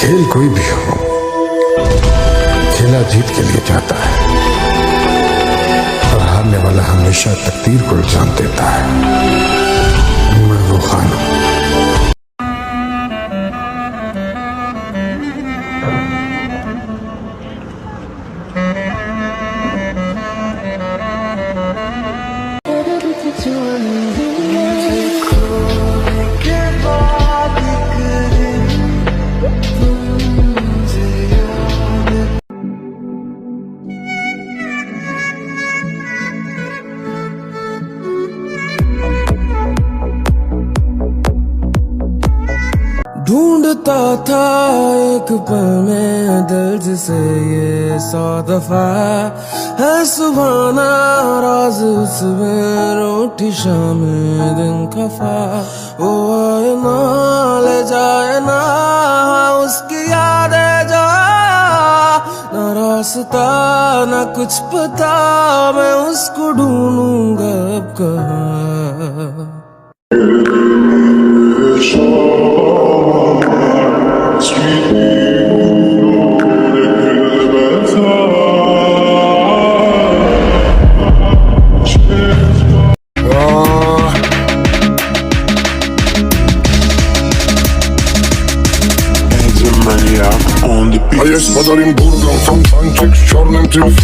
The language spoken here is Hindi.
खेल कोई भी हो, खेला जीत के लिए जाता है और हारने वाला हमेशा तकदीर को इल्जाम देता है। मैं वो खान हूं। ढूंढता था एक पल में दिल जिसे ये 100 दफा है सुभाना राज उसमें रोटी शाम दिन खफा। वो आए ना ले जाए ना उसकी यादें जा, ना रास्ता ना कुछ पता, मैं उसको ढूंढूंगा अब कहाँ। A jest pod Olimburgą, fontanczyk z czarnym czymś.